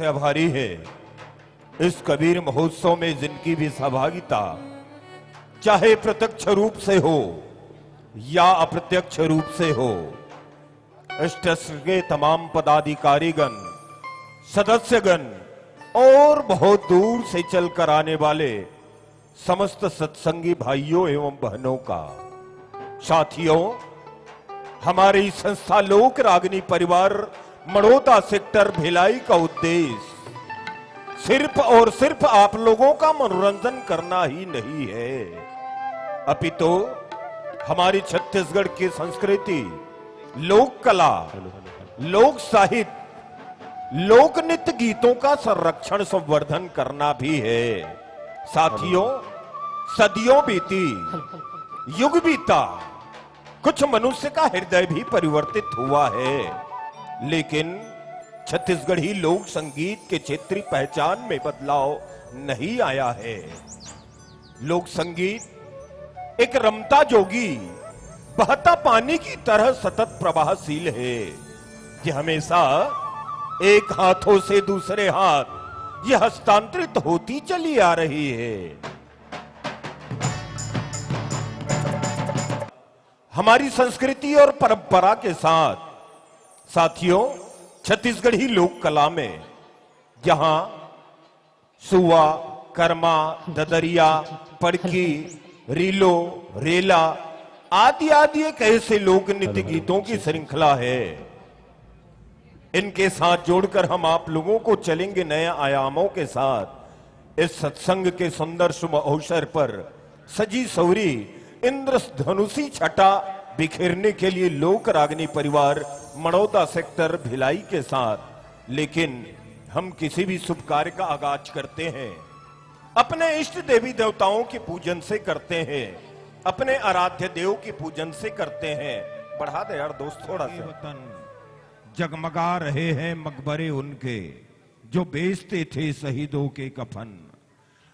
से आभारी है इस कबीर महोत्सव में जिनकी भी सहभागिता चाहे प्रत्यक्ष रूप से हो या अप्रत्यक्ष रूप से हो, इस ट्रस्ट के तमाम पदाधिकारीगण, सदस्यगण और बहुत दूर से चलकर आने वाले समस्त सत्संगी भाइयों एवं बहनों का, साथियों, हमारी संस्था लोक रागनी परिवार मड़ौदा सेक्टर भिलाई का उद्देश्य सिर्फ और सिर्फ आप लोगों का मनोरंजन करना ही नहीं है, अपितु हमारी छत्तीसगढ़ की संस्कृति, लोक कला, लोक साहित्य, लोक नृत्य गीतों का संरक्षण संवर्धन करना भी है। साथियों, सदियों बीती, युग बीता, कुछ मनुष्य का हृदय भी परिवर्तित हुआ है, लेकिन छत्तीसगढ़ी लोक संगीत के क्षेत्रीय पहचान में बदलाव नहीं आया है। लोक संगीत एक रमता जोगी, बहता पानी की तरह सतत प्रवाहशील है। यह हमेशा एक हाथों से दूसरे हाथ यह हस्तांतरित होती चली आ रही है। हमारी संस्कृति और परंपरा के साथ साथियों, छत्तीसगढ़ी लोक कला में जहां सुआ, कर्मा, ददरिया, पड़की, रीलो, रेला आदि आदि एक ऐसे लोक नृत्य गीतों की श्रृंखला है, इनके साथ जोड़कर हम आप लोगों को चलेंगे नए आयामों के साथ। इस सत्संग के सुंदर शुभ अवसर पर सजी सौरी इंद्रधनुषी छटा बिखेरने के लिए लोक रागनी परिवार मड़ौदा सेक्टर भिलाई के साथ। लेकिन हम किसी भी शुभ कार्य का आगाज करते हैं अपने इष्ट देवी देवताओं के पूजन से करते हैं, अपने आराध्य देव के पूजन से करते हैं। बढ़ा दे यार दोस्त थोड़ा सा। वतन जगमगा रहे हैं मकबरे उनके जो बेचते थे शहीदों के कफन।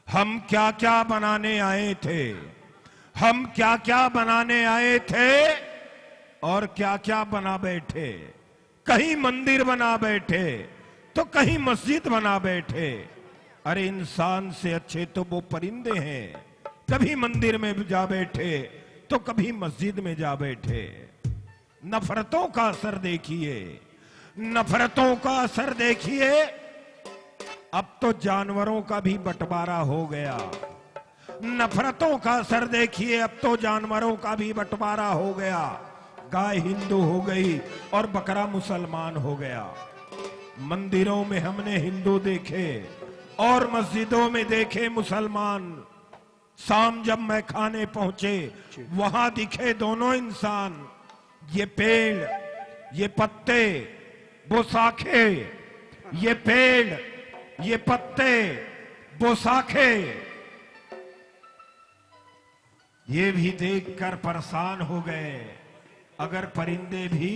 हम क्या क्या बनाने आए थे, हम क्या क्या बनाने आए थे और क्या क्या बना बैठे। कहीं मंदिर बना बैठे तो कहीं मस्जिद बना बैठे। अरे इंसान से अच्छे तो वो परिंदे हैं, कभी मंदिर में जा बैठे तो कभी मस्जिद में जा बैठे। नफरतों का असर देखिए, नफरतों का असर देखिए। अब तो जानवरों का भी बंटवारा हो गया। नफरतों का असर देखिए, अब तो जानवरों का भी बंटवारा हो गया। गाय हिंदू हो गई और बकरा मुसलमान हो गया। मंदिरों में हमने हिंदू देखे और मस्जिदों में देखे मुसलमान। शाम जब मैं खाने पहुंचे वहां दिखे दोनों इंसान। ये पेड़, ये पत्ते, वो शाखे, ये पेड़, ये पत्ते, वो शाखे, ये भी देखकर परेशान हो गए। अगर परिंदे भी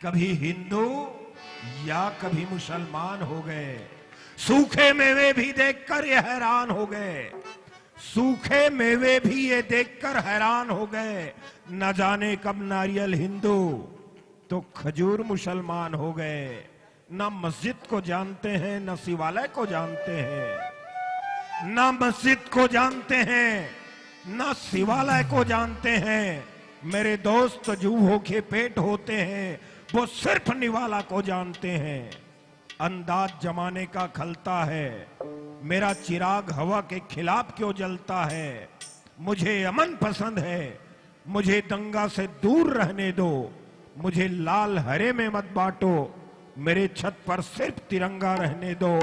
कभी हिंदू या कभी मुसलमान हो गए। सूखे मेवे भी देखकर ये हैरान हो गए, सूखे मेवे भी ये देखकर हैरान हो गए। न जाने कब नारियल हिंदू तो खजूर मुसलमान हो गए। न मस्जिद को जानते हैं, न शिवालय को जानते हैं, न मस्जिद को जानते हैं, न शिवालय को जानते हैं। मेरे दोस्त जूहों के पेट होते हैं, वो सिर्फ निवाला को जानते हैं। अंदाज जमाने का खलता है, मेरा चिराग हवा के खिलाफ क्यों जलता है। मुझे अमन पसंद है, मुझे दंगा से दूर रहने दो। मुझे लाल हरे में मत बांटो, मेरे छत पर सिर्फ तिरंगा रहने दो,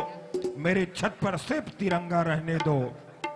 मेरे छत पर सिर्फ तिरंगा रहने दो।